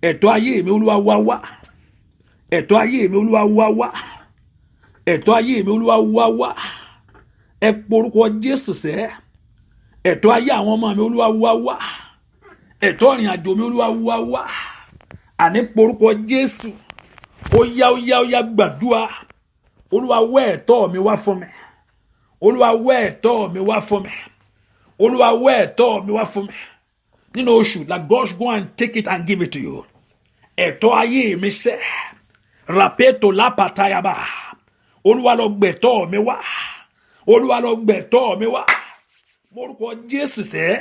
ẹ̀tọ́ ayé mi Olúwa wá wá, ẹ̀tọ́ ayé mi Olúwa wá wá, ẹ̀tọ́ ayé mi Olúwa wá wá. Ẹ porúkọ Jésù sẹ́, ẹ̀tọ́ ayé àwọn ọmọ mi Olúwa wá wá, ẹ̀tọ́ ìrìn àjò mi Olúwa wá wá. Àní porúkọ Jésù, ó yá gbàdúrà. Olúwa wá ẹ̀tọ́ mi wá fún mi, Olúwa wá ẹ̀tọ́ mi wá fún mi, Olúwa wá ẹ̀tọ́ mi wá fún mi. Nínú oṣù, like God go and take it and give it to you. Ẹ̀tọ́ ayé mi sẹ́, rapeto lápàtàyàbá. Olúwa lọ gbẹ̀tọ́ mi wá, Olúwa lọ gbẹ̀tọ́ mi wá. Morúkọ Jésù sẹ́,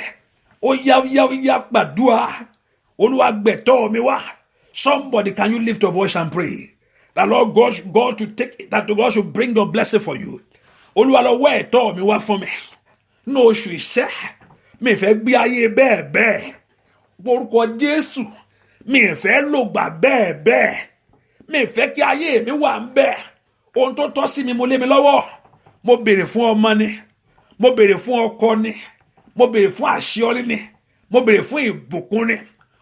ó yá gbàdúrà. Olúwa gbẹ̀tọ́ mi wá. Somebody, can you lift your voice and pray that Lord God to take it, that God should bring your blessing for you. Olúwa lọ wá ẹ̀tọ́ mi wá fún mi. Nínú oṣù iṣẹ́, mi fẹ́ gbé ayé bẹ́ẹ̀. Morúkọ Jésù, mi fẹ́ lògbà bẹ́ẹ̀. Mi fẹ́ kí ayé mi wà ńbẹ̀. Ohun tó tọ́ sí mi mo lé mi lọ́wọ́. Mo béèrè fún ọmọ ni, mo béèrè fún ọkọ ni, mo béèrè fún àṣeyọrí ni, mo béèrè fún ìbùkún ni,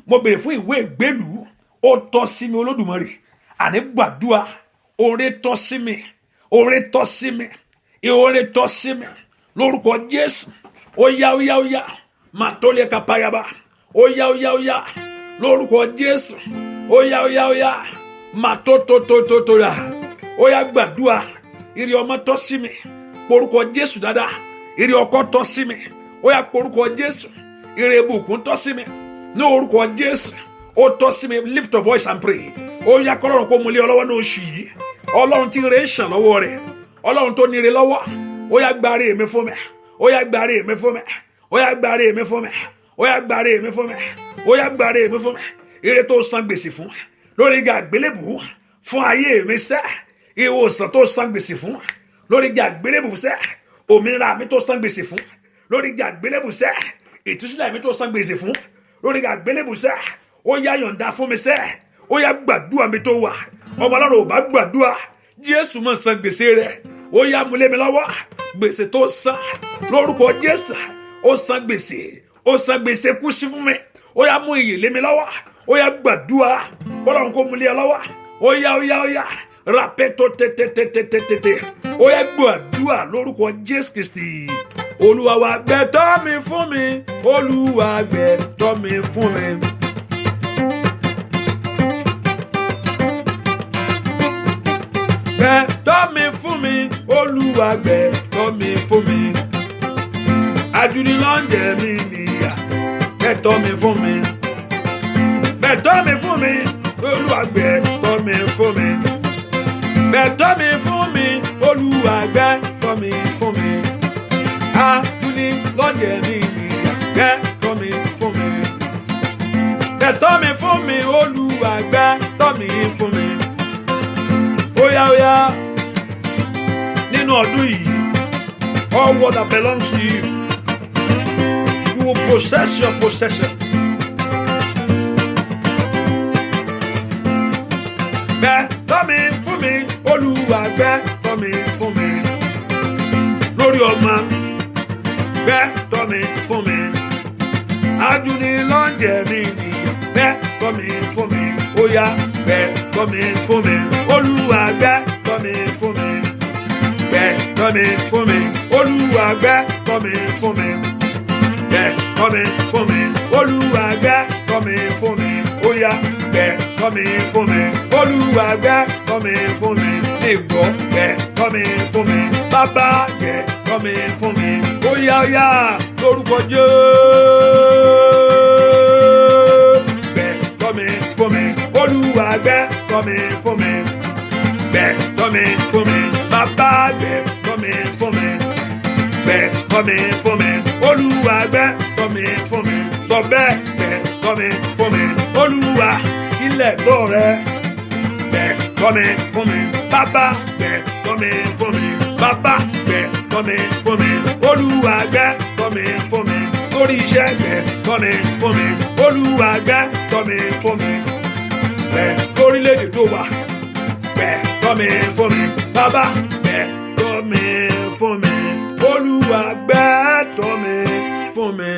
mo béèrè fún ìwé ìgbélú. Ó tọ́ sí mi Olódùmarè. Àní gbàdúrà, oore tọ́ sí mi, oore tọ́ sí mi, oore tọ́ sí mi. Lórúkọ Jésù, ó yá. Matole kapayaba. Ó yá. Lórúkọ Jésù, ó yá. Matototototola. Ó yá gbàdúrà. Ire ọmọ tọ́ sí mi. Porúkọ Jésù dáadáa. Ire ọkọ tọ́ sí mi. Ó yá porúkọ Jésù. Ire ìbùkún tọ́ sí mi. Ní orúkọ Jésù, ó tọ́ sí mi. Lift your voice and pray. Ó yá kọ́lọ́run kó mú lé ọlọ́wọ́ ní oṣù yìí. Ọlọ́run tí ire ń ṣàn lọ́wọ́ rẹ̀. Ọlọ́run tó ní ire lọ́wọ́. Ó yá gba ire mi fún mi. Ó yá gba ire mi fún mi. Ó yá gba ire mi fún mi. Ó yá gba ire mi fún mi. Ó yá gba ire mi fún mi. Ire tó san gbèsè fún lórí igi àgbélébùú fún ayé mi sẹ́. Ìwòsàn tó san gbèsè fún lórí igi àgbélébùú sẹ́. Òmìnira mi tó san gbèsè fún lórí igi àgbélébùú sẹ́. Ìtúsílẹ̀ mi tó san gbèsè fún lórí igi àgbélébùú sẹ́. Ó yá yọ̀ǹda fún mi sẹ́. Ó yá gbàdúrà mi tó wà. Ọmọ Ọlọ́run ò bá gbàdúrà, Jésù máa san gbèsè rẹ̀. Ó yá mú lé mi lọ́wọ́. Gbèsè tó san lórúkọ Jésù. Ó san gbèsè kú sí fún mi. Ó yá mú ìyè lé mi lọ́wọ́. Ó yá gbàdúrà. Ọlọ́run kó mú lé ọ lọ́wọ́. Ó yá. Rapeto tètè. Ó yá gbàdúrà lórúkọ Jésù Kristi. Olúwa wá gbẹ̀tọ́ mi fún mi. Olúwa gbẹ̀tọ́ mi fún mi. Gbẹ̀tọ́ mi fún mi. Olúwa gbẹ̀tọ́ mi fún mi. Àjùní lọ́njẹ̀ mi nìyà. Gbẹ̀tọ́ mi fún mi. Gbẹ̀tọ́ mi fún mi. Olúwa gbẹ̀tọ́ mi fún mi. Gbẹ̀tọ́ mi fún mi. Olúwa gbẹ̀tọ́ mi fún mi. Àjùní lọ́njẹ̀ mi nìyà. Gbẹ̀tọ́ mi fún mi. Gbẹ̀tọ́ mi fún mi. Olúwa gbẹ̀tọ́ mi fún mi. Ó yá. Nínú ọdún yìí, all what that belongs to you, you will possess your possession. Gbẹ̀tọ́ mi fún mi, Olúwa gbẹ̀tọ́ mi fún mi. Lórí ọmọ, gbẹ̀tọ́ mi fún mi. Àjùní lọ́njẹ̀ mi nìyà, gbẹ̀tọ́ mi fún mi. Ó yá, gbẹ̀tọ́ mi fún mi. Olúwa gbẹ̀tọ́ mi fún mi. Gbẹ̀tọ́ mi fún mi. Olúwa gbẹ̀tọ́ mi fún mi. Gbẹ̀tọ́ mi fún mi. Olúwa gbẹ̀tọ́ mi fún mi. Ó yá, gbẹ̀tọ́ mi fún mi. Olúwa gbẹ̀tọ́ mi fún mi. Ìgbọ́ gbẹ̀tọ́ mi fún mi. Bàbá gbẹ̀tọ́ mi fún mi. Ó yá lórúkọ Jésù. Gbẹ̀tọ́ mi fún mi. Olúwa gbẹ̀tọ́ mi fún mi. Gbẹ̀tọ́ mi fún mi. Bàbá gbẹ̀tọ́ mi fún mi. Gbẹ̀tọ́ mi fún mi. Olúwa gbẹ̀tọ́ mi fún mi. Sọ bẹ́ẹ̀ gbẹ̀tọ́ mi fún mi. Olúwa ilẹ̀ tó rẹ̀ gbẹ̀tọ́ mi fún mi. Bàbá gbẹ̀tọ́ mi fún mi. Bàbá gbẹ̀tọ́ mi fún mi. Olúwa gbẹ̀tọ́ mi fún mi. Lórí iṣẹ́ gbẹ̀tọ́ mi fún mi. Olúwa gbẹ̀tọ́ mi fún mi. Lórílẹ̀-èdè tó wà gbẹ̀tọ́ mi fún mi. Bàbá gbẹ̀tọ́ mi fún mi. Olúwa gbẹ̀tọ́ mi fún mi.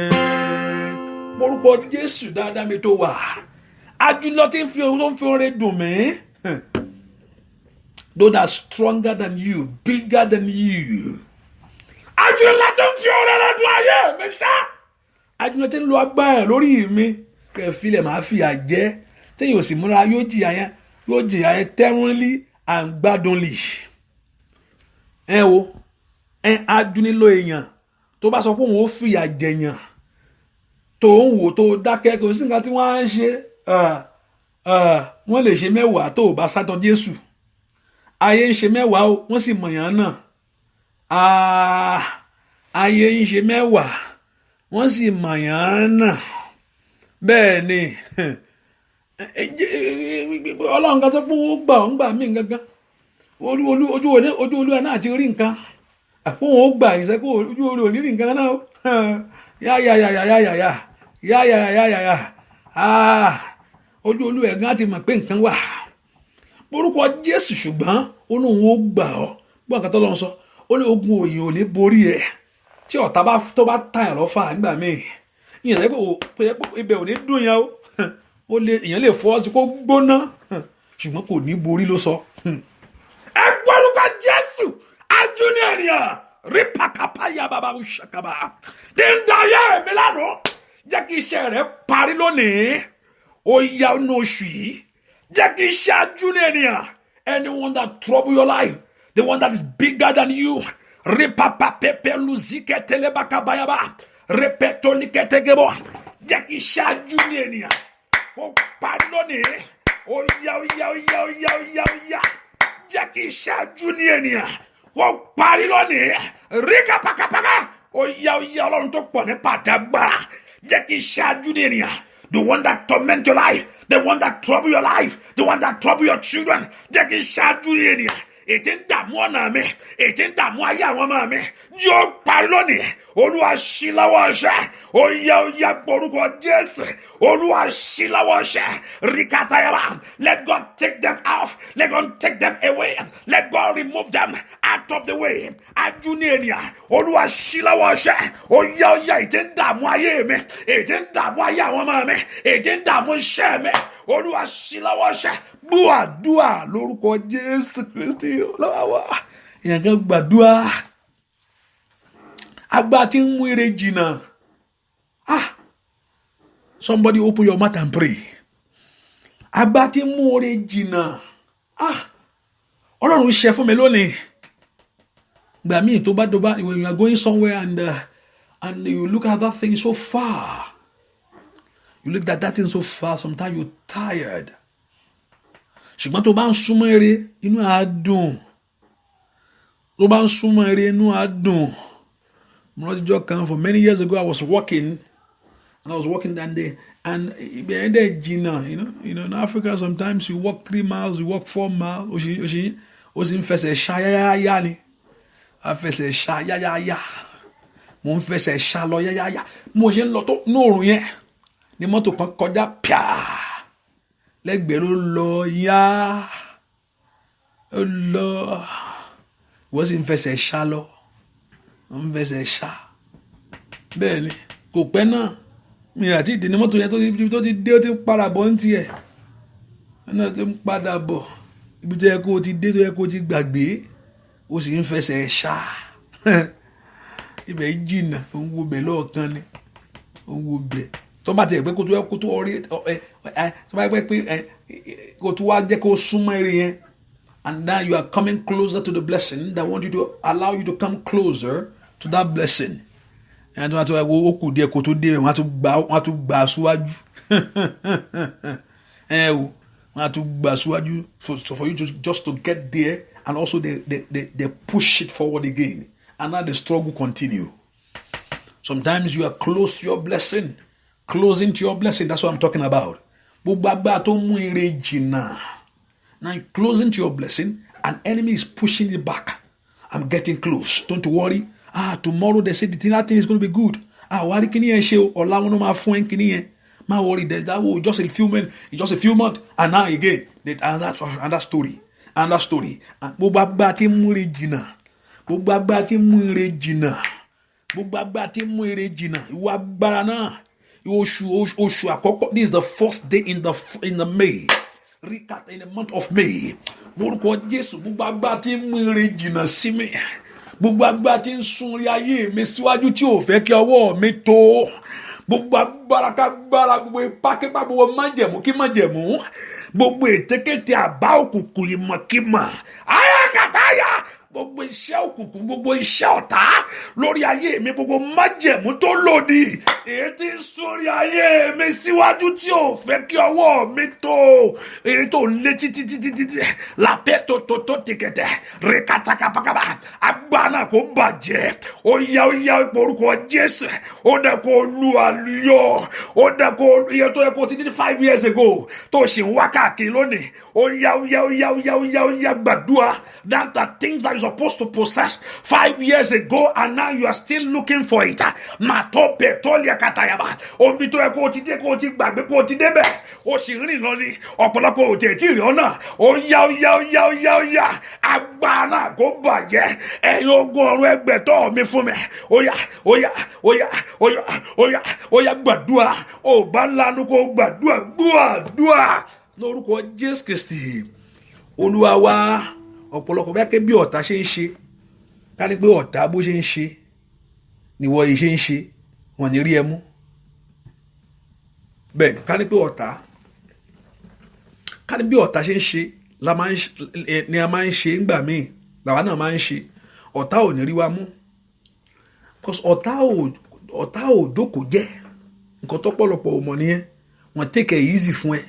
Orúkọ Jésù dáadáa mi tó wà. àjùlọ tí ń fi oore dùn mí. Those that are stronger than you, bigger than you. Àjùlọ tí ń fi oore dùn ayé mi sá. Àjùlọ tí ń lo agbára lórí mi. Kẹfìlẹ̀ máa fi àjẹ́. Tẹ́yìn ò sì múra yóò jìyà yẹn eternally and gbádùnlì. Wo ajúnilò èèyàn tó bá sọ pé òun ó fìyà jẹyàn tó ń wò tó dákẹ́ kò sí nǹkan tí wọ́n á ń ṣe wọ́n lè ṣe mẹ́wàá tó bá sátọ Jésù ayé ń ṣe mẹ́wàá o wọ́n sì mọ̀yàn náà ayé ń ṣe mẹ́wàá wọ́n sì mọ̀yàn náà bẹ́ẹ̀ ni Ọlọ́run kan tó pé ó gbà mí gangan ojú olúwa náà ti rí nǹkan àpòun ó gbà ìṣẹ́kù ojú orí òní rí nǹkan náà ojú olúwa ẹ̀gán ti mọ̀ pé nǹkan wà orúkọ Jésù ṣùgbọ́n ó ní òun ó gbà ọ́ gbọ́ nǹkan tó lọ́n sọ ó ní ogun òyìn ò ní borí ẹ̀ tí ọ̀tá tó bá tàyàn lọ́fà nígbà míì ìyẹn lẹ́gbẹ̀ẹ́ pé ibẹ̀ ò ní dùn yẹn ó lè èèyàn lè fọ́ sí kó gbóná ṣùgbọ́n kò ní borí ló sọ. Ẹ gbọ́dọ̀ Jésù ajúni ènìyàn rí pàkàpàyà bàbá ṣàkàbà tí ń da ayé mi lánàá jẹ́ kí iṣẹ́ rẹ̀ parí lónìí ó yá inú oṣù yìí jẹ́ kí iṣẹ́ ajúni ènìyàn anyone that trouble your life the one that is bigger than you rí pàpàpẹ́pẹ́ lùzíkẹ́ tẹ́lẹ̀bàkàbàyàbà rí pẹ́tọ́líkẹ́tẹ́gẹ́bọ̀ jẹ́ kí iṣẹ́ ajúni ènìyàn kó parí lónìí ó yá jẹ́ kí iṣẹ́ ajúni ènìyàn wọ́n parí lónìí ríkà pàkàpàkà ó yá Ọlọ́run tó pọ̀ ní pàtàgbára jẹ́ kí iṣẹ́ ajúni ènìyàn the one that torment your life the one that trouble your life the one that trouble your children jẹ́ kí iṣẹ́ ajúni ènìyàn ètí ń dààmú ọ̀nà mi ètí ń dààmú ayé àwọn ọmọ mi yóò parí lónìí Olúwa ṣí lọ́wọ́ ọṣẹ ó yá orúkọ Jésù Olúwa ṣí lọ́wọ́ ọṣẹ rikatayaba let God take them off let God take them away let God remove them out of the way ajúni ènìyàn Olúwa ṣí lọ́wọ́ ọṣẹ ó yá ètí ń dààmú ayé mi ètí ń dààmú ayé àwọn ọmọ mi ètí ń dààmú iṣẹ́ mi Olúwa ṣí lọ́wọ́ ọṣẹ gbàdúrà lórúkọ Jésù Kristi lọ́wọ́ èèyàn kan gbàdúrà agbá tí ń mú ire jìnnà somebody open your mouth and pray agbá tí ń mú ire jìnnà Ọlọ́run ṣe fún mi lónìí gbà míì tó bá when you are going somewhere and you look at that thing so far you look at that thing so far sometimes you're tired ṣùgbọ́n tó bá ń súnmọ́ ire inú á dùn tó bá ń súnmọ́ ire inú á dùn mo rántí jọ́ kan for many years ago I was walking that day and ibẹ̀ ẹ̀ dẹ̀ jìnnà you know in Africa sometimes you walk 3 miles you walk 4 miles ó sì ń fẹsẹ̀ ṣá yáyáyá ni a fẹsẹ̀ ṣá yáyáyá mo ń fẹsẹ̀ ṣá lọ yáyáyá mo ṣe ń lọ tó ní òòrùn yẹn ni mọ́tò kan kọjá pìà lẹ́gbẹ̀ẹ́ ló lọ yá ó lọ wọ́n sì ń fẹsẹ̀ ṣá lọ wọ́n ń fẹsẹ̀ ṣá bẹ́ẹ̀ ni kò pẹ́ náà mi àti ìdí ní mọ́tò yẹn tó ti dé ó ti ń padà bọ̀ ń tiẹ̀ náà ti ń padà bọ̀ ibi tó yẹ kó o ti dé tó yẹ kó o ti gbàgbé ó sì ń fẹsẹ̀ ṣá ibẹ̀ jìnnà ó ń wo bẹ̀ lọ́ọ̀kan ni ó ń wo bẹ̀ tó bá tiẹ̀ pé kó tó ọrí tó bá pẹ́ pé kó tó wá jẹ́ kó súnmọ́ eré yẹn and now you are coming closer to the blessing that want you to allow you to come closer to that blessing and wọ́n á tó wá ó kù díẹ̀ kó tó dé wọ́n á tún gbà síwájú wọ́n á tún gbà síwájú for you to just to get there and also they push it forward again and now the struggle continue. Sometimes you are close to your blessing. Closing to your blessing, that's what I'm talking about. Gbogbo agbára tó mú ire jìnnà. Now you're closing to your blessing, an enemy is pushing it back. I'm getting close. Don't worry. Tomorrow they say that thing is going to be good. Wari kini yẹn ṣe o, ọ̀la wọn máa fún ẹ kini yẹn. Má worry, that will just a few months, and now again, another story. Gbogbo agbára tí mú ire jìnnà. Gbogbo agbára tí mú ire jìnnà. Gbogbo agbára tí mú ire jìnnà. Ìwọ agbára náà. oṣù àkọ́kọ́. This is the first day in the May. In the month of May. Lórúkọ Jésù, gbogbo agbára tí ń mú ire jìnnà sí mi, gbogbo agbára tí ń sún orí ayé mi síwájú tí ò fẹ́ kí ọwọ́ mi tó, gbogbo agbára kágbára, gbogbo ipákípá, gbogbo májẹ̀mú kí májẹ̀mú, gbogbo ètekéte àbá òkùnkùn ìmọ̀kímọ̀, ayákàtáyà, gbogbo iṣẹ́ òkùnkùn, gbogbo iṣẹ́ ọ̀tá lórí ayé mi, gbogbo májẹ̀mú tó lòdì, èyí tí ń sórí ayé mi síwájú tí ò fẹ́ kí ọwọ́ mi tó, èyí tó lé títí lápẹ́ tó tìkẹ̀tẹ̀ rẹ̀kàtàkàpàkàpà, agbára kò bàjẹ́, ó yá orúkọ Jésù, ó dẹ̀ kó lu àlùyọ, ó dẹ̀ kó iye tó yẹ kó ti ní 5 years ago tó ṣì ń wá káàkiri lónìí, ó yá gbàdúrà, that the things that you're supposed to possess 5 years ago and now you are still looking for it. Mato petolia katayaba. Omi tó yẹ kó ti dé, kó ti gbàgbé, kó ti débẹ̀, ó sì rìn lọ ní ọ̀pọ̀lọpọ̀ òtẹ̀ tí ì rí ọ̀nà, ó yá agbára kó bàjẹ́, ẹ̀yin ogun ọ̀run ẹgbẹ̀tọ́ mi fún mi, ó yá gbàdúrà, ó bá lanu kó gbàdúrà lórúkọ Jésù Kristi Olúwa wa. Ọ̀pọ̀lọpọ̀ bẹ́ẹ̀ ké bí ọ̀tá ṣe ń ṣe, ká ní pé ọ̀tá bó ṣe ń ṣe níwọ yìí ṣe ń ṣe, wọn ní rí ẹ mú. Bẹ́ẹ̀ ni ká ní pé ọ̀tá, ká ní bí ọ̀tá ṣe ń ṣe ni a máa ń ṣe ńgbà míì, bàbá náà máa ń ṣe, ọ̀tá ò ní rí wa mú. Because ọ̀tá ò jókòó jẹ́, nǹkan tó pọ̀lọpọ̀ ò mọ̀ nìyẹn, wọ́n take it easy fún ẹ.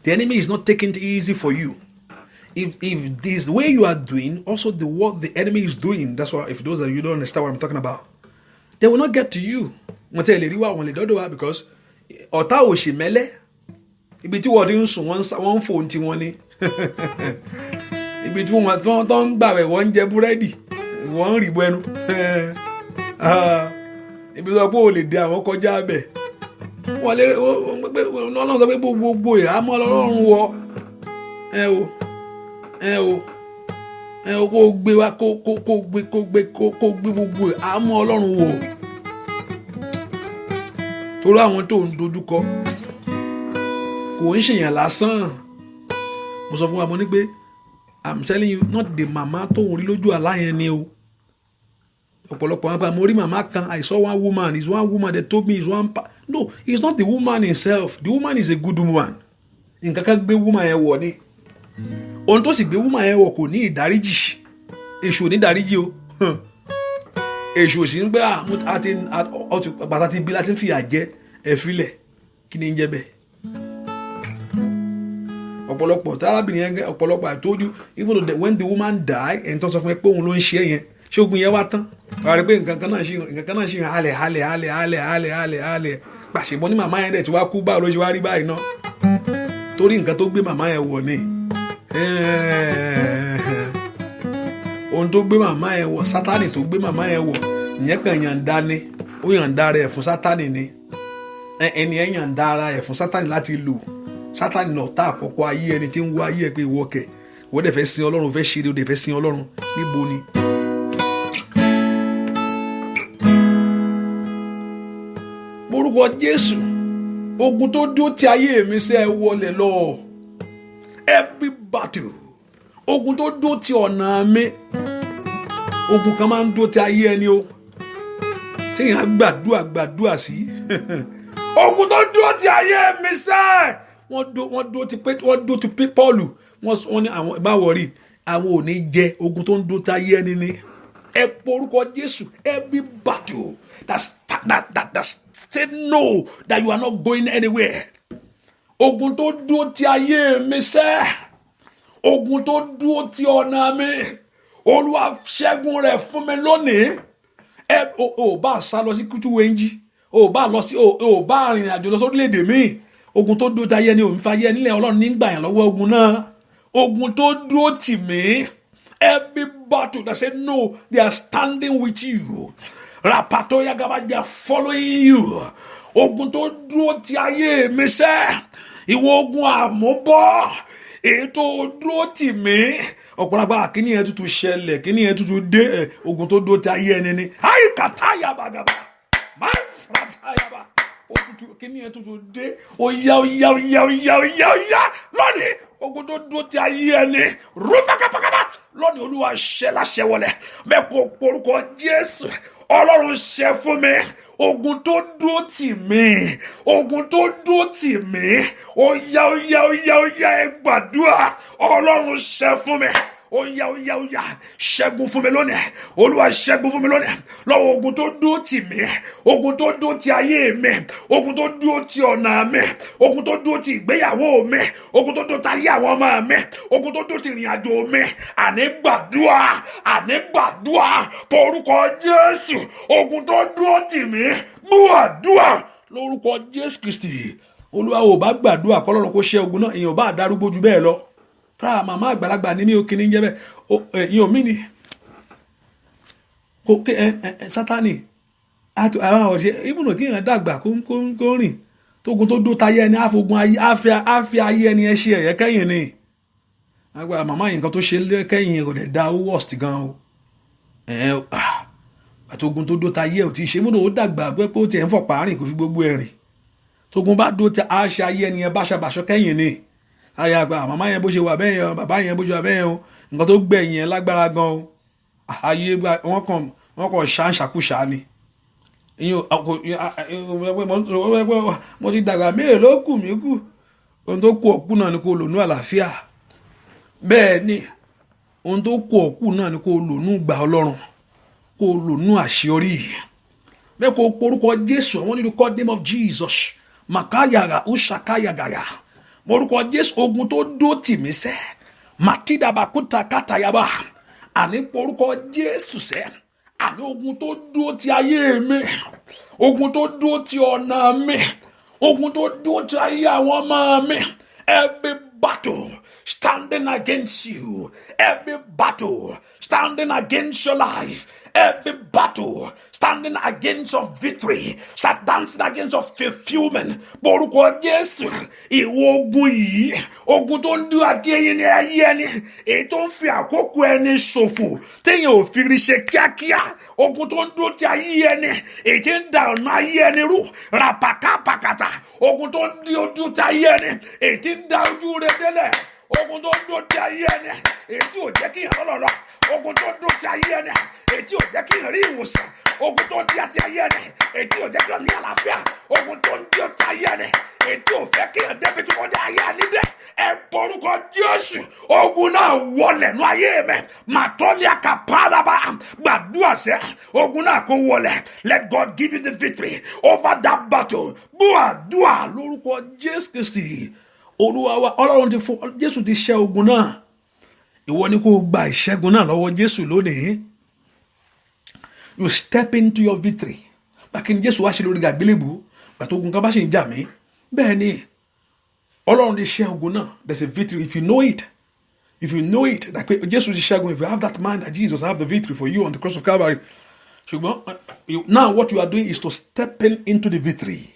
The enemy is not taking it easy for you. If this way you are doing, also what the enemy is doing, that's why if those of you don't understand what I'm talking about, they will not get to you. Wọ́n tẹ́ lè rí wa, wọ́n lè dọ́dọ̀ wa, because ọ̀tá ò ṣe mẹ́lẹ́, ibi tí wọ́n ti ń sùn wọ́n ń fò tí wọ́n ní, ibi tí wọ́n tó ń gbàwẹ̀ wọ́n ń jẹ búrẹ́dì, wọ́n ń rìbọ ẹnu, ibi tó pé o lè dé àwọn kọjá bẹ̀, wọ́n lè Ọlọ́run sọ pé gbogbo ìhámọ́ Ọlọ́run wọ kó gbé wa kó gbé gbogbo àmọ́ Ọlọ́run wò, torí àwọn tó ń dojúkọ kò ń ṣèyàn lásán. Mo sọ fún wa, mo ní pé I'm telling you, not the mama tó ń rí lójú àlá yẹn ni o. Ọ̀pọ̀lọpọ̀ wọn pa, mo rí màmá kan, I saw one woman, is one woman that told me is one no, it's not the woman herself, the woman is a good woman. Nǹkan kan gbé woman yẹn wọ̀ ni, ohun tó sì gbé woman yẹn wọ̀ kò ní ìdáríjì, èṣù ò ní ìdáríjì o, èṣù ò sì ń gbé bàtà ti bí láti fi àjẹ ẹ̀fílẹ̀, kí ni ń jẹ́ bẹ́ẹ̀. Ọ̀pọ̀lọpọ̀ tárábìnrin yẹn, ọ̀pọ̀lọpọ̀ I told you, even though when the woman die, ẹni tó sọ fún ẹ pé òun ló ń ṣe yẹn, ṣé ogun yẹn wá tán, wà á rí pé nǹkan kan náà ṣì halẹ̀ pàṣẹbọ ní màmá yẹn dẹ̀ tí wá kú, báwo ló ṣe wá rí báyìí náà, torí nǹkan tó gbé màmá yẹn wọ̀ ni, ohun tó gbé màmá yẹn wọ̀, sátánì tó gbé màmá yẹn wọ̀, ìyẹn kan yàǹda ni, ó yàǹda rẹ̀ fún sátánì ni, ẹni ẹ̀ yàǹda ara ẹ̀ fún sátánì láti lò. Sátánì náà tá àkọ́kọ́ ayé ẹni tí ń wọ ayé ẹ pé ìwọ kẹ̀, ìwọ dẹ̀ fẹ́ sin Ọlọ́run, fẹ́ ṣe é, ó dẹ̀ fẹ́ sin Ọlọ́run, níbo ni. Orúkọ Jésù, ogun tó dúró ti ayé mi ṣe wọlé lọ. Every battle, ogun tó dúró ti ọ̀nà mi, ogun kan máa ń dúró ti ayé ẹni o, tí èèyàn gbàdúrà sí. Ogun tó dúró ti ayé mi ṣe, wọ́n dúró ti Pọ́ọ̀lù, wọ́n ní àwọn bá wọ̀rí, àwọn ò ní jẹ, ogun tó ń dúró ti ayé ẹni ni. Ẹ pọ orúkọ Jésù, every battle that said no, that you are not going anywhere. Ogun tó dúró ti ayé mi ṣe, ogun tó dúró ti ọ̀nà mi, Olúwa ṣẹ́gun rẹ̀ fún mi lónìí. O bá sá lọ sí Kútúwéńjì, o bá rìnrìn àjò lọ sórílẹ̀-èdè mi, ogun tó dúró ti ayé ni òun fa ayé nílẹ̀, Ọlọ́run nígbà yẹn lọ́wọ́ ogun náà. Ogun tó dúró tì mí, every battle that said no, they are standing with you. Rapato Yagaba, they are following you. Ogun tó dúró ti ayé mi ṣe, ìwọ ogun àmúbọ̀, èyí tó dúró tì mí, ọ̀pọ̀lọpọ̀ kíní yẹn tuntun ṣẹlẹ̀, kíní yẹn tuntun dé, ogun tó dúró ti ayé ẹni ni. Àìkàtàyà bàgàbà, máa ń fàtàyà bà, kíní yẹn tuntun dé ó yá lónìí ogun tó dúró ti ayé ẹni rúbákápákápá lónìí Olúwa ṣẹ́ láṣẹ wọlé bẹ́ẹ̀ kó porúkọ Jésù. Ọlọ́run ṣe fún mi ogun tó dúró tì mí ó yá ẹ gbàdúrà Ọlọ́run ṣe fún mi ó yá ṣẹ́gun fún mi lónìí Olúwa ṣẹ́gun fún mi lónìí lọ́wọ́ ogun tó dúró tì mí, ogun tó dúró ti ayé mi, ogun tó dúró ti ọ̀nà mi, ogun tó dúró ti ìgbéyàwó mi, ogun tó dúró ti ayé àwọn ọmọ mi, ogun tó dúró ti ìrìn àjò mi. Àní gbàdúrà porúkọ Jésù ogun tó dúró tì mí gbàdúrà lórúkọ Jésù Kristi. Olúwa ò bá gbàdúrà kọ́lọ́run kó ṣẹ́ ogun náà, èèyàn bá darúgbó jù bẹ́ẹ̀ lọ. Màmá àgbàlagbà ní mi ò kíní jẹ́ bẹ́ẹ̀ èèyàn ò mí ni Sátánì àwọn ọ̀ṣẹ́ ìbùnà kí èèyàn dàgbà kó rìn tógun tó dó tayé ẹni àfogun àfi ayé ẹni ẹ ṣe ẹ̀yẹ kẹ́yìn ni. Agbára màmá yìí nǹkan tó ṣe kẹ́yìn kò dẹ̀ da worst gan o àtogun tó dó tayé ò ti ṣe múnà ó dàgbà pé ó tiẹ̀ ń fọ̀pá rìn kò fi gbogbo ẹ̀rìn tógun bá dó tí a ṣe ayé ẹni ẹ báṣabàṣọ kẹ́yìn ni. Ayagba màmá yẹn bó ṣe wà bẹ́ẹ̀ yẹn bàbá yẹn bó ṣe wà bẹ́ẹ̀ yẹn o nǹkan tó gbẹ̀yìn yẹn lágbára gan o ayé wọn kàn ṣàǹṣàkúṣà ni. Mo ti dàgbà mélòó ló kù mí kù ohun tó kù ọ̀kú náà ni kò lò ní àlàáfíà. Bẹ́ẹ̀ ni ohun tó kù ọ̀kú náà ni kò lò ní ìgbà Ọlọ́run, kò lò ní àṣeyọrí. Bẹ́ẹ̀ kò porúkọ Jésù, I want you to call the name of Jesus. Màkáyàrá ó ṣàkáyàgàyà. Morúkọ Jésù ogun tó dó tì mí sẹ́ màtídàbàkúta kàtàyàbà àní porúkọ Jésù sẹ́ àní ogun tó dó ti ayé mi, ogun tó dó ti ọ̀nà mi, ogun tó dó ti ayé àwọn ọmọ mi. Every battle standing against you, every battle standing against your life, every battle standing against your victory, dancing against your fulfillment. Borúkọ Jésù, ìwọ ogun yìí, ogun tó ń dúró àti ẹyin ní ayé ẹni, èyí tó ń fi àkókò ẹni ṣòfò, téèyàn ò fi rí ṣe kíákíá, ogun tó ń dúró ti ayé ẹni, èyí tí ń da ọ̀nà ayé ẹni rú, ràpàkàpàkàtà, ogun tó ń dúró ti ayé ẹni, èyí tí ń da ojú rẹ délẹ̀, ogun tó ń dúró ti ayé ẹni, èyí tí ò jẹ́ kí ìyàn lọ́lọ́, ogun tó ń dúró ti ayé ẹni, èyí tí ò jẹ́ kí ìyàn rí ìwòsàn, ogun tó ń di àti ayé ẹni, èyí tí ò jẹ́ kí ìyàn ní àlàáfíà, ogun tó ń di àti ayé ẹni, èyí tí ò fẹ́ kí ìyàn débi tí wọ́n dé ayé ẹni dé. Ẹ porúkọ Jésù, ogun náà wọlẹ̀ nú ayé mi, màtọ́lì àkàpàdàbà, gbàdúrà sẹ́, ogun náà kó wọlẹ̀. Let God give you the victory over that battle. Gbàdúrà lórúkọ Jésù Kristi. Olúwa wa Ọlọ́run ti fún Jésù ti ṣẹ́ ogun náà. Ìwọ ni kó gba ìṣẹ́gun náà lọ́wọ́ Jésù lónìí. You step into your victory. Bákin Jésù wá ṣe lórí àgbélébùú, gbàtó ogun kan bá ṣe ń jà mí. Bẹ́ẹ̀ ni Ọlọ́run ti ṣẹ́ ogun náà. There's a victory if you know it. If you know it, that Jesus is ṣẹ́gun, if you have that mind that Jesus have the victory for you on the cross of Calvary. Ṣùgbọ́n now what you are doing is to step into the victory.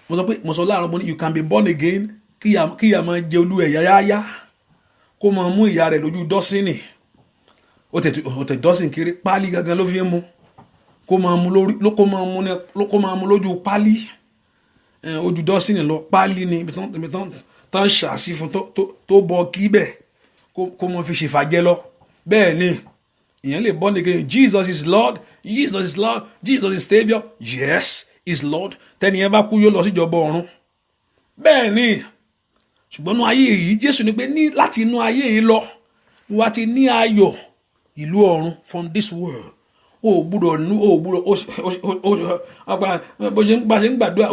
Mo sọ láàárọ̀ mo ní you can be born again. Kíyà máa jẹ olú ẹ̀yà yáyá kó máa mú ìyá rẹ̀ lójú dọ́sìnì ó tẹ̀ dọ́sìn kiri pálí gangan ló fi ń mú kó máa mú lójú pálí ojú dọ́sìnì lọ pálí ni ibi tán ṣàṣì fún tó bọ kí bẹ̀ kó máa fi ṣèfàjẹ́ lọ. Bẹ́ẹ̀ ni ìyẹn lè born again. Jesus is Lord, Jesus is Lord, Jesus is Saviour. Yes, is Lord. Tẹ́ni yẹn bá kú yóò lọ síjọba ọ̀run. Bẹ́ẹ̀ ni ṣùgbọ́n inú ayé yìí Jésù ní pé láti inú ayé yìí lọ ni wàá ti ní ayọ̀ ìlú ọ̀run from this world. O gbúdọ̀ bó ṣe ń gbàdúrà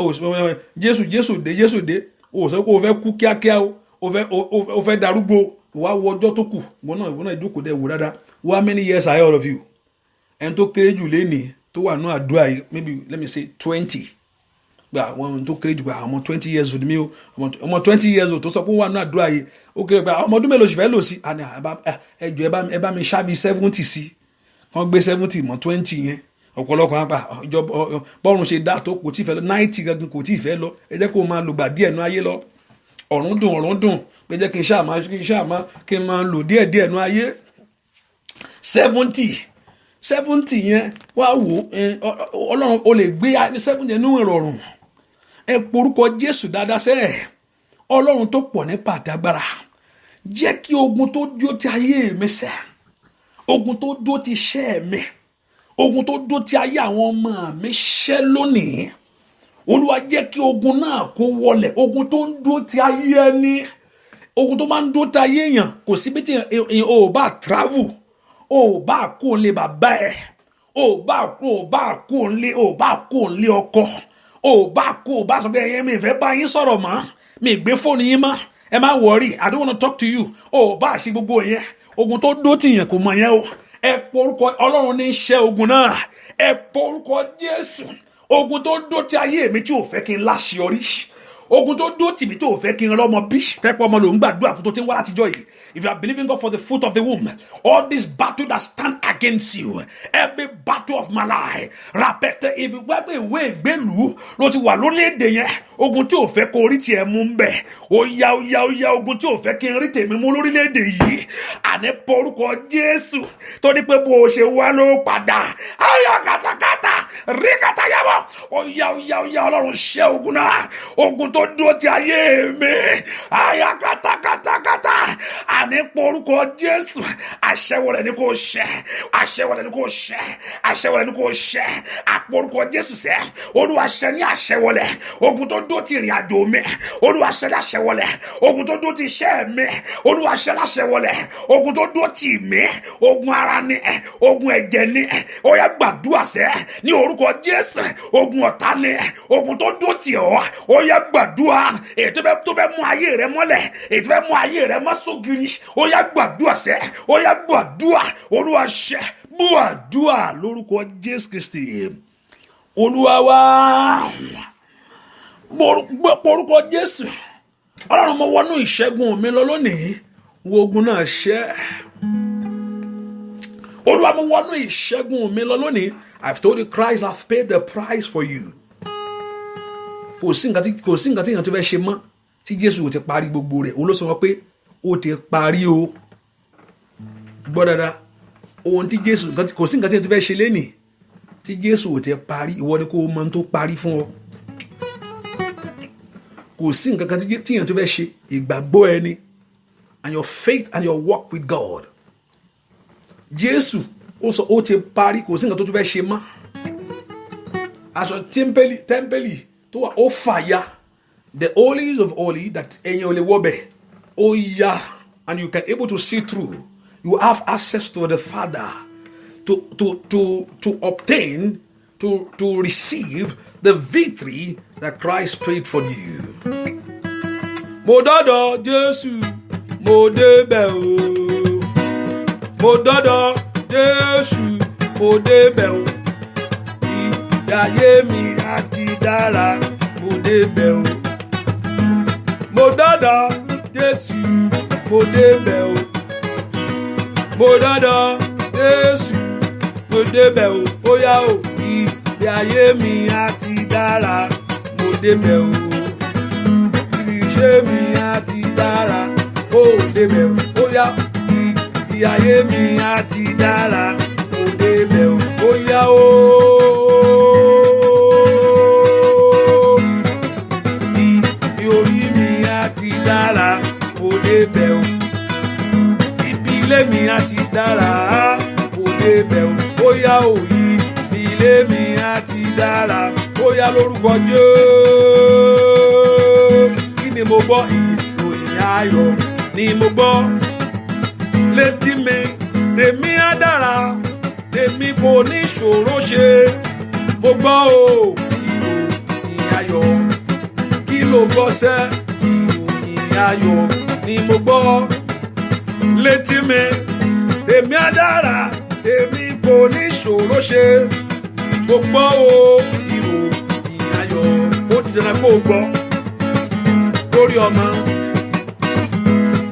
Jésù dé o sọ pé o fẹ́ kú kíákíá o fẹ́ darúgbó wà wọ ọjọ́ tó kù wọn náà ìjókòó dẹ̀ wò dáadáa. How many years ahead of you? Ẹni tó kéré jù lénìí tó wà ní àdúrà yìí maybe let me say 20. Gba àwọn tó kéré jù gba ọmọ 20 years old mi o ọmọ 20 years old tó sọ pé wà ní àdúrà yìí ó kéré gba ọmọ ọdún mélòó sì fẹ́ lò sí ẹjọ́ ẹ bá mi ṣáàbí 70 sí wọ́n gbé 70 mọ́ 20 yẹn ọ̀pọ̀lọpọ̀ àpá ìjọba bọ́ọ̀rùn ṣe dá tó kò tí ì fẹ́ lọ 90 gangan kò tí ì fẹ́ lọ ẹ jẹ́ kó máa lò gbà díẹ̀ nú ayé lọ ọ̀run dùn pé jẹ́ kí n máa lò díẹ̀ nú ayé 70 yẹn wá wò Ọlọ́run o lè gbé 70 yẹn nú ìrọ̀rùn ẹ porúkọ Jésù dáadáa sẹ́. Ọlọ́run tó pọ̀ nípa àdágbára, jẹ́ kí ogun tó dúró ti ayé mi sẹ́, ogun tó dúró ti iṣẹ́ mi, ogun tó dúró ti ayé àwọn ọmọ mi ṣẹ́ lónìí. Olúwa jẹ́ kí ogun náà kó wọlẹ̀. Ogun tó ń dúró ti ayé ẹni, ogun tó máa ń dúró ti ayé èèyàn, kò síbi tí o bá travel, o bá kó lé bàbá ẹ, o bá kó lé ọkọ, o bá sọ pé ẹyẹ mi ìfẹ́ bá yín sọ̀rọ̀ mọ́, mi gbé fóònù yín mọ́, ẹ má worry, I don't want to talk to you. O bá ṣe gbogbo yẹn, ogun tó dúró ti yẹn kò mọ̀ yẹn o. Ẹ porúkọ Ọlọ́run ní iṣẹ́ ogun náà. Ẹ porúkọ Jésù. Ogun tó dúró ti ayé mi tí ò fẹ́ kí n láṣeyọrí, ogun tó dúró tì mí tó fẹ́ kí n rọ́mọ bí, pẹ́pẹ́ ọmọ ló ń gbàdúrà fún tó ti ń wá látijọ́ yìí. If you are believing God for the fruit of the womb, all this battle that stand against you, every battle of my life, rapete ibi wẹ́pẹ́ ìwé ìgbélú ló ti wà lórílẹ̀‐èdè yẹn, ogun tí ò fẹ́ kó orí tiẹ̀ mú ń bẹ̀, ó yá ogun tí ò fẹ́ kí n rí tèmi mú lórílẹ̀‐èdè yìí, àní porúkọ Jésù tó ní pé bó o ṣe wá ló padà, ayọ̀ kàtàkàtà rí kàtàyàbọ̀, ó yá Ọlọ́run ṣẹ́ ogun náà, ogun tó dúró ti ayé mi, ayọ̀ kàtàkàtà, àní porúkọ Jésù, àṣẹwọlẹ̀ ni kò ṣẹ, àṣẹwọlẹ̀ ni kò ṣẹ, àṣẹwọlẹ̀ ni kò ṣẹ, àporúkọ Jésù sẹ́, Olúwa ṣẹ ní àṣẹwọlẹ̀, ogun tó dúró ti ìrìn àjò mi, Olúwa ṣẹ ní àṣẹwọlẹ̀, ogun tó dúró ti iṣẹ́ mi, Olúwa ṣẹ ní àṣẹwọlẹ̀, ogun tó dúró ti mi, ogun ara ni, ogun ẹ̀jẹ̀ ni, ó yá gbàdúrà sẹ́, ní orúkọ Jésù, ogun ọ̀tá ni, ogun tó dúró ti ọ́, ó yá gbàdúrà, èyí tó fẹ́ mú ayé rẹ mọ́lẹ̀, èyí tó fẹ́ mú ayé rẹ mọ́ sógiri, ó yá gbàdúrà sẹ́, ó yá gbàdúrà, Olúwa ṣẹ, gbàdúrà lórúkọ Jésù Kristi Olúwa wa. Porúkọ Jésù, Ọlọ́run mo wọnú ìṣẹ́gun mi lọ lónìí, wo ogun náà ṣẹ́. Olúwa mo wọnú ìṣẹ́gun mi lọ lónìí. I've told you Christ has paid the price for you. Kò sí nǹkan tí èèyàn ti fẹ́ ṣe mọ́ tí Jésù ò ti parí gbogbo rẹ̀. Òun ló sọ pé ó ti parí o. Gbọ́ dáadáa, ohun tí Jésù, kò sí nǹkan tí èèyàn ti fẹ́ ṣe lénìí tí Jésù ò ti parí. Ìwọ ni kó o mọ ohun tó parí fún ọ. Kò sí nǹkan kan tí èèyàn tó fẹ́ ṣe, ìgbàgbọ́ ẹni and your faith and your walk with God. Jésù ó sọ ó ti parí, kò sí nǹkan tó tún fẹ́ ṣe mọ́. Aṣọ tẹ́ḿpẹ́lì tó wà ó fàya, the holies of holy that ẹ̀yin ò lè wọ̀ bẹ̀ ó yá, and you can able to see through. You have access to the Father to obtain, to receive the victory that Christ paid for you. Mo dọ́dọ̀ Jésù, mo débẹ̀ o. Mo dọ́dọ̀ Jésù, mo débẹ̀ o. Ìdáyé mi á ti dára, mo débẹ̀ o. Mo dọ́dọ̀ Jésù, mo débẹ̀ o. Mo dọ́dọ̀ Jésù, mo débẹ̀ o. Ó yá o, ìdáyé mi á ti dára, mo débẹ̀ o. Iṣẹ́ mi á ti dára, ó débẹ̀ o. Ó yá, ìdáyé mi á ti dára, mo débẹ̀ o. Ó yá o. Orí mi á ti dára, mo débẹ̀ o. Ìbílẹ̀ mi á ti dára, mo débẹ̀ o. Ó yá o, ìbílẹ̀ mi á ti dára, ó yá lórúkọ Jésù. Kí ni mo gbọ́? Ìròyìn ayọ̀ ni mo gbọ́ létí mi. Tèmi á dára, tèmi kò ní ṣòro ṣe. Mo gbọ́ o, ìròyìn ayọ̀. Kí ló gbọ́ sẹ́? Ìròyìn ayọ̀ ni mo gbọ́ létí mi. Tèmi á dára, tèmi kò ní ṣòro ṣe. Mo gbọ́ o, ìròyìn ayọ̀. Ó di dandan kó o gbọ́ lórí ọmọ,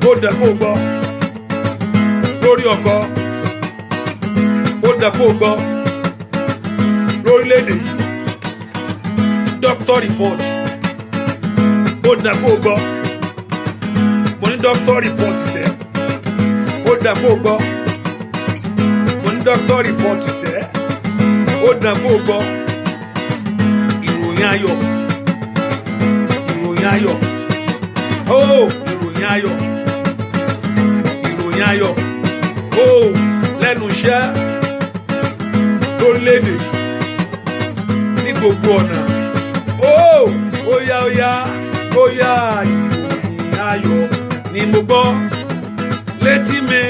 ó dẹ̀ kó o gbọ́ lórí ọkọ, ó dẹ̀ kó o gbọ́ lórílẹ̀‐èdè yìí. Doctor report, ó dẹ̀ kó o gbọ́. Mo ní doctor report sẹ́, ó dẹ̀ kó o gbọ́. Mo ní doctor report sẹ́, ó dẹ̀ kó o gbọ́. Ìròyìn ayọ̀ ìròyìn ayọ̀. Oh, ìròyìn ayọ̀. Ìròyìn ayọ̀. Oh, lẹ́nu iṣẹ́, lórílẹ̀-èdè, ní gbogbo ọ̀nà. Oh, ó yá ìròyìn ayọ̀ ni mo gbọ́ létí mi.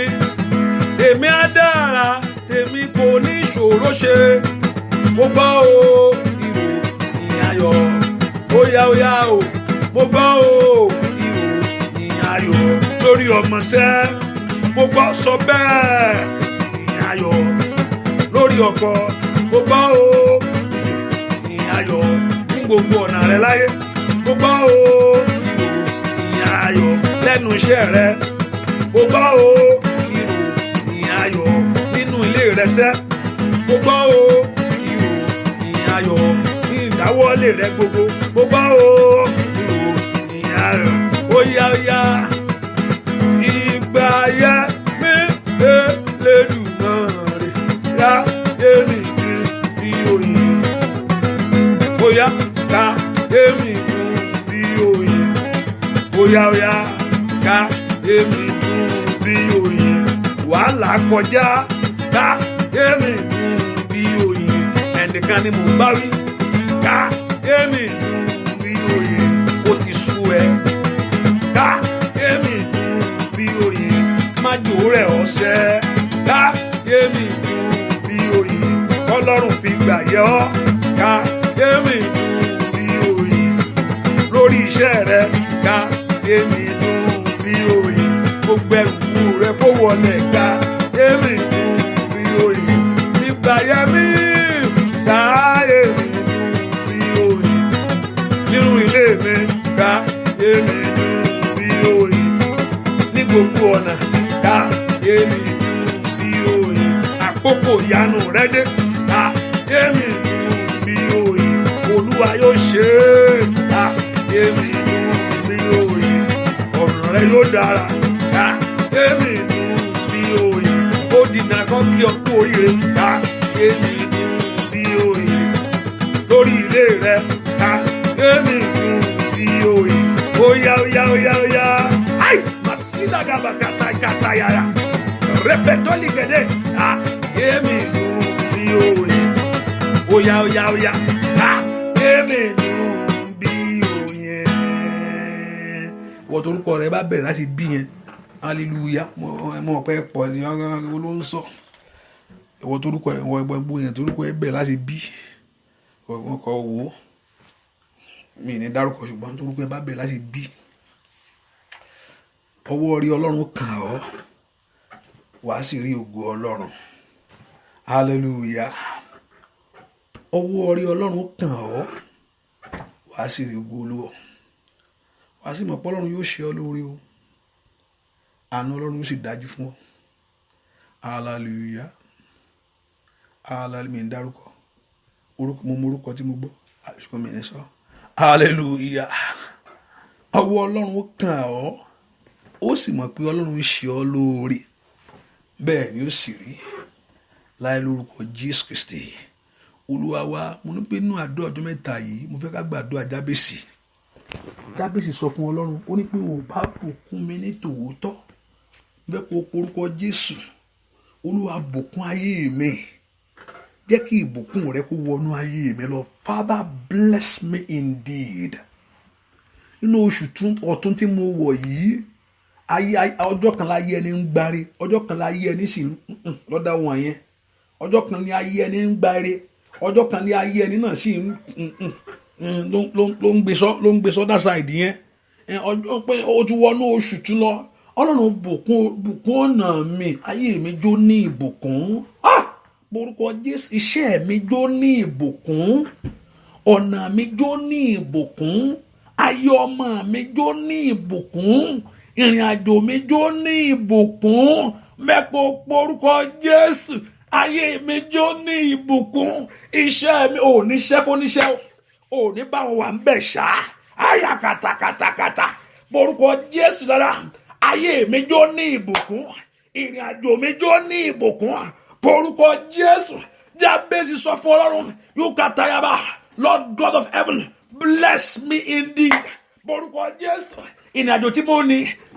Tèmi á dára, tèmi kò ní ìṣòro ṣe. Mo gbọ́ ìròyìn ayọ̀. Ó yá o, mo gbọ́ ìròyìn ayọ̀ lórí ọmọ sẹ́. Mo gbọ́ sọ bẹ́ẹ̀ ìròyìn ayọ̀ lórí ọkọ. Mo gbọ́ ìròyìn ayọ̀ ní gbogbo ọ̀nà rẹ láyé. Mo gbọ́ ìròyìn ayọ̀ lẹ́nu iṣẹ́ rẹ. Mo gbọ́ ìròyìn ayọ̀ nínú ilé rẹ sẹ́. Mo gbọ́ ìròyìn ayọ̀ ní ìdáwọ́lé rẹ gbogbo. Mo gbọ́ ìròyìn ayọ̀. Ó yá ìgbà yẹ mí Elédùmarè yá èmi bí oyin. Ó yá ká èmi bí oyin. Ó yá ká èmi bí oyin. Wàhálà kọjá ká èmi bí oyin. Ẹnìkan ni mò ń bá wí ká èmi bí oyin. Ó ti sú ẹ ká èmi bí oyin. Má jò rẹ̀ ọ̀sẹ̀ ká èmi bí oyin. Ọlọ́run fi gbà yẹ ọ́ ká èmi bí oyin. Lórí iṣẹ́ rẹ ká èmi bí oyin. Gbogbo ẹrù rẹ kó wọlé ká èmi bí oyin. Ìgbà yẹ mí ká èmi bí oyin. Nínú ilé mi ká èmi bí oyin. Ní gbogbo ọ̀nà ká èmi bí oyin. Àkókò ìyanu rẹ dé ká èmi bí oyin. Olúwa yóò ṣe é ká èmi bí oyin. Ọ̀nà rẹ yóò dára ká èmi bí oyin. Ó dìnnà kan kí ọ kú oríire ká èmi bí oyin. Lórí ilé rẹ ká èmi bí oyin. Ó yá. Ai! Masida gaba kata yaya. Repetoli gede ká èmi bí oyin. Ó yá ká èmi bí oyin. Wọ́n torúkọ rẹ bá bẹ̀rẹ̀ láti bí yẹn. Hallelujah. Mo ọ̀pẹ pọ̀ ní ọ̀gá ló ń sọ. Ìwọ torúkọ ẹgbẹ́ yẹn torúkọ ẹ bẹ̀rẹ̀ láti bí. Wọ́n kọ wò ó. Mi ní dárúkọ ṣùgbọ́n torúkọ ẹ bá bẹ̀rẹ̀ láti bí. Ọwọ́ orí Ọlọ́run kàn ọ́. Wàá sì rí ògo Ọlọ́run. Hallelujah. Ọwọ́ orí Ọlọ́run kàn ọ́. Wàá sì rí ògo Olúwa. Wàá sì mọ̀ pé Ọlọ́run yóò ṣe ọ́ lóore o. Àánú Ọlọ́run yóò sì dájú fún ọ. Hallelujah. Mi ń dárúkọ. Mo mọ orúkọ tí mo gbọ́. Àṣùkò mi ní sọ. Hallelujah. Ọwọ́ Ọlọ́run kàn ọ́. Ó sì mọ̀ pé Ọlọ́run ń ṣe ọ́ lóore. Bẹ́ẹ̀ ni ó sì rí. Láì lórúkọ Jésù Kristi. Olúwa wa, mo ní pé inú àdúrà ọjọ́ mẹ́ta yìí, mo fẹ́ ká gbàdúrà Jábésì. Jábésì sọ fún Ọlọ́run, ó ní pé ò bá bùkún mi ní tòótọ́. Mo fẹ́ kó porúkọ Jésù. Olúwa bùkún ayé mi. Jẹ́ kí ìbùkún rẹ kó wọnú ayé mi lọ. Father, bless me indeed. Inú oṣù ọ̀tún tí mo wọ̀ yìí, ọjọ́ kan láyé ẹni ń gbáre, ọjọ́ kan láyé ẹni sì lọ́dá wọn yẹn. Ọjọ́ kan ní ayé ẹni ń gbáre, ọjọ́ kan ní ayé ẹni náà sì ló ń gbé sọ́dá sáìdì yẹn. Ọjọ́ pé ó ti wọnú oṣù tún lọ. Ọlọ́run bùkún ọ̀nà mi, ayé mi jó ní ìbùkún. Orúkọ Jésù, iṣẹ́ mi jó ní ìbùkún, ọ̀nà mi jó ní ìbùkún, ayé ọmọ mi jó ní ìbùkún, ìrìn àjò mi jó ní ìbùkún. Mẹ́pọ̀ orúkọ Jésù, ayé mi jó ní ìbùkún, iṣẹ́ mi ò ní ṣẹ́ fóníṣẹ́ ò ní bá wọn wà ń bẹ̀ ṣá. Àyà kàtàkàtàkàtà orúkọ Jésù dára, ayé mi jó ní ìbùkún, ìrìn àjò mi jó ní ìbùkún. Orúkọ Jésù. Jábésì sọ fún Ọlọ́run, Yukatayaba, Lord God of heaven, bless me indeed. borúkọ Jésù ìrìnàjò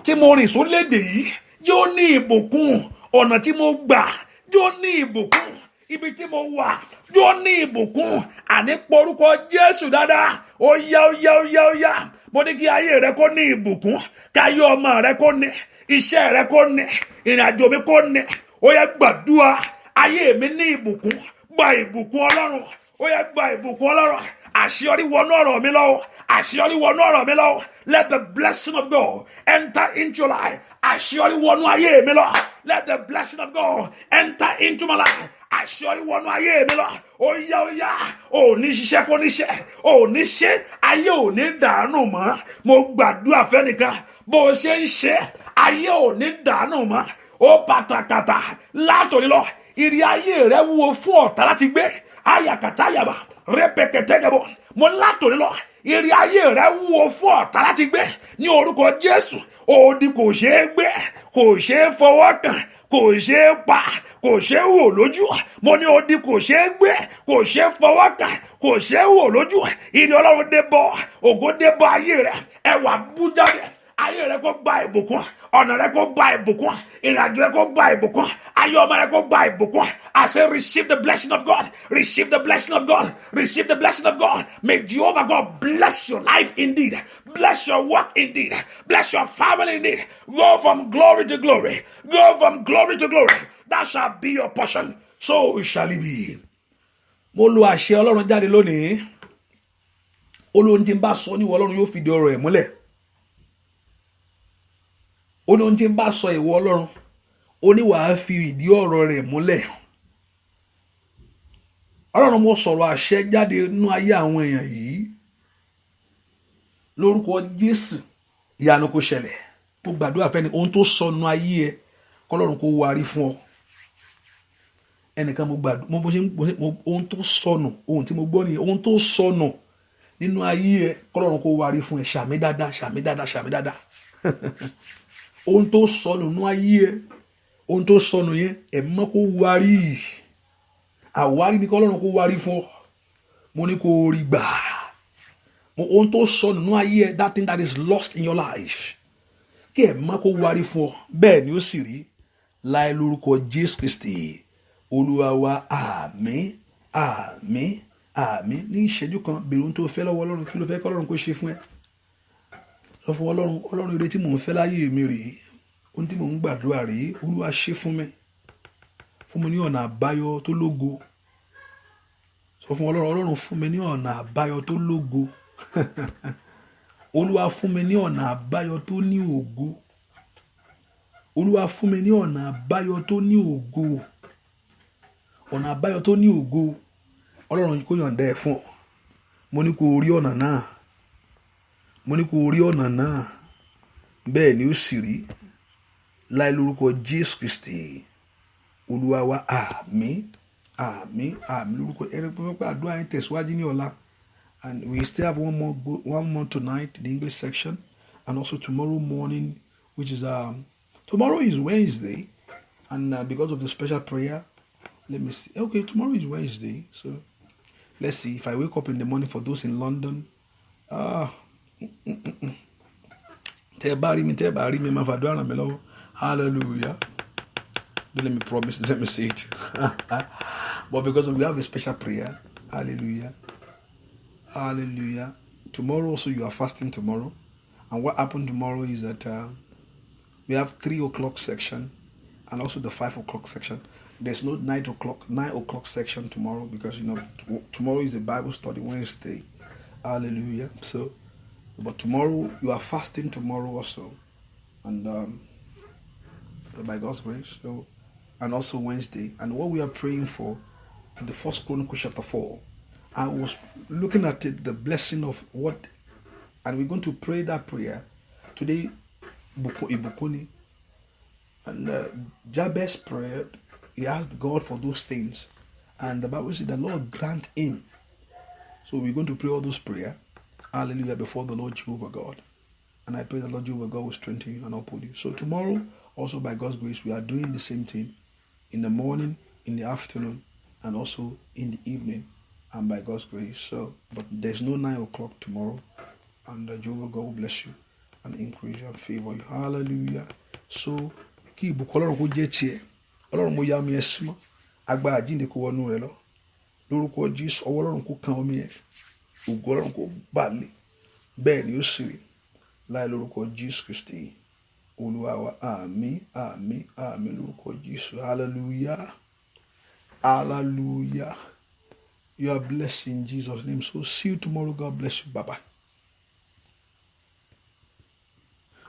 tí mo rìn sólédè yìí yóò ní ìbùkún. Ọ̀nà tí mo gbà yóò ní ìbùkún. Ibi tí mo wà yóò ní ìbùkún. Àní porúkọ Jésù dáadáa. Ó yá. Mo ní kí ayé rẹ kó ní ìbùkún. Káyé ọmọ rẹ kó ní. Iṣẹ́ rẹ kó ní. Ìrìnàjò mi kó ní. Ó yá gbàdúrà. Ayé mi ní ìbùkún. Gba ìbùkún Ọlọ́run. Ó yá gba ìbùkún Ọlọ́run. Àṣeyọrí wọnú ọ̀rọ̀ mi lọ. Àṣeyọrí wọnú ọ̀rọ̀ mi lọ. Let the blessing of God enter into your life. Àṣeyọrí wọnú ayé mi lọ. Let the blessing of God enter into my life. Àṣeyọrí wọnú ayé mi lọ. Ó yá. Ò ní ṣiṣẹ́ fóníṣẹ́. Ò ní ṣe. Ayé ò ní dànù mọ́. Mo gbàdúrà fẹ́nìkan. Bó ṣe ń ṣe. Ayé ò ní dànù mọ́. Ó pàtàkàtà látòrí lọ. Ìrì ayé rẹ wúwo fún ọ̀tá láti gbé. Ayakatayaba, repeketegebo. Mo látòrí lọ. Ìrì ayé rẹ wúwo fún ọ̀tá láti gbé. Ní orúkọ Jésù, odi kò ṣeé gbé, kò ṣeé fọwọ́ kàn, kò ṣeé pa, kò ṣeé wò lójú. Mo ní odi kò ṣeé gbé, kò ṣeé fọwọ́ kàn, kò ṣeé wò lójú. Ìrì Ọlọ́run dé bọ̀, ògo dé bọ̀ ayé rẹ. Ẹwà bú jáde. Ayé rẹ kó gba ìbùkún. Ọ̀nà rẹ kó gba ìbùkún. Ìrìnàjò rẹ kó gba ìbùkún. Ayé ọmọ rẹ kó gba ìbùkún. I say receive the blessing of God. Receive the blessing of God. Receive the blessing of God. May Jehovah God bless your life indeed. Bless your work indeed. Bless your family indeed. Go from glory to glory. Go from glory to glory. That shall be your portion. So shall it be. Mo lo àṣẹ Ọlọ́run jáde lónìí. Olóhun tí ń bá sọ ní ìwọ Ọlọ́run yóò fìdí ọ̀rọ̀ ẹ̀ múlẹ̀. Olóhun tí ń bá sọ ìwọ Ọlọ́run, ó ní wàá fi ìdí ọ̀rọ̀ rẹ̀ múlẹ̀. Ọlọ́run, mo sọ̀rọ̀ àṣẹ jáde nínú ayé àwọn èèyàn yìí. Lórúkọ Jésù, ìyanu kó ṣẹlẹ̀. Mo gbàdúrà fẹ́ni ohun tó sọnù ayé ẹ, k'Ọlọ́run kó wárí fún ọ. Ẹnìkan mo gbàdúrà, ohun tó sọnù, ohun tí mo gbọ́ nìyẹn, ohun tó sọnù nínú ayé ẹ, k'Ọlọ́run kó wárí fún ẹ. Ṣàmì dáadáa. Ohun tó sọnù nínú ayé ẹ, ohun tó sọnù yẹn, ẹ̀mí mọ́ kó wárí. Àwárí ni k'Ọlọ́run kó wárí fún ọ. Mo ní kó rí gbà. Ohun tó sọnù nínú ayé ẹ, that thing that is lost in your life, kí ẹ̀mí mọ́ kó wárí fún ọ. Bẹ́ẹ̀ ni ó sì rí. Láì lórúkọ Jésù Kristi Olúwa wa. Àmín. Ní ìṣẹ́jú kan, béèrè ohun tó fẹ́ lọ́wọ́ Ọlọ́run. Kí ló fẹ́ k'Ọlọ́run kó ṣe fún ẹ? Sọ fún Ọlọ́run, ire tí mò ń fẹ́ láyé mi rèé. Ohun tí mò ń gbàdúrà rèé. Olúwa ṣe fún mi. Fún mi ní ọ̀nà àbáyọ tó lógo. Sọ fún Ọlọ́run, fún mi ní ọ̀nà àbáyọ tó lógo. Olúwa fún mi ní ọ̀nà àbáyọ tó ní ògo. Olúwa fún mi ní ọ̀nà àbáyọ tó ní ògo. Ọ̀nà àbáyọ tó ní ògo. Ọlọ́run kó yọ̀ǹda ẹ̀ fún ọ. Mo ní kó rí ọ̀nà náà. Bẹ́ẹ̀ ni ó sì rí. Láì lórúkọ Jésù Kristi Olúwa wa. Àmín. Lórúkọ ẹ̀rẹ́ pé àdúrà yẹn tẹ̀síwájú ní ọ̀la. And we still have one more tonight, the English section, and also tomorrow morning, which is tomorrow is Wednesday, and because of the special prayer, let me see. Okay, tomorrow is Wednesday, so let's see if I wake up in the morning. For those in London, hallelujah. Don't let me promise, let me say it. But because we have a special prayer, hallelujah. Tomorrow also you are fasting tomorrow. And what happened tomorrow is that we have 3 o'clock section and also the 5 o'clock section. There's no 9 o'clock section tomorrow because tomorrow is a Bible study Wednesday. Hallelujah. So, but tomorrow you are fasting tomorrow also, and by God's grace. So, and also Wednesday. And what we are praying for in the First Chronicles chapter 4, I was looking at it, the blessing of what, and we're going to pray that prayer today. Ibukuni, and Jabez prayed. He asked God for those things, and the Bible said the Lord grant him. So we're going to pray all those prayers, hallelujah, before the Lord Jehovah God. And I pray the Lord Jehovah God will strengthen you and uphold you. So tomorrow, also by God's grace, we are doing the same thing in the morning, in the afternoon, and also in the evening, and by God's grace. So, but there's no 9 o'clock tomorrow. And Jehovah God will bless you and increase you and favor you. Hallelujah. So, kí ìbùkún Ọlọ́run kó jẹ́ tiẹ̀. Ọlọ́run mo yá mi ẹ sí mọ́. Agbára àjíǹde kó wọnú rẹ lọ. Lórúkọ Jésù, ọwọ́ Ọlọ́run kó kan omi ẹ̀. Ògo Ọlọ́run kó bà lé. Bẹ́ẹ̀ ni ó sì rí. Láì lórúkọ Jésù Kristi. Olúwa wa, àmín, àmín, àmín lórúkọ Jésù. Hallelujah. Hallelujah. You are blessed in Jesus' name. So see you tomorrow. God bless you. Bye-bye.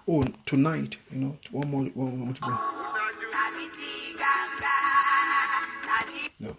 Oh, tonight, one more to go. No.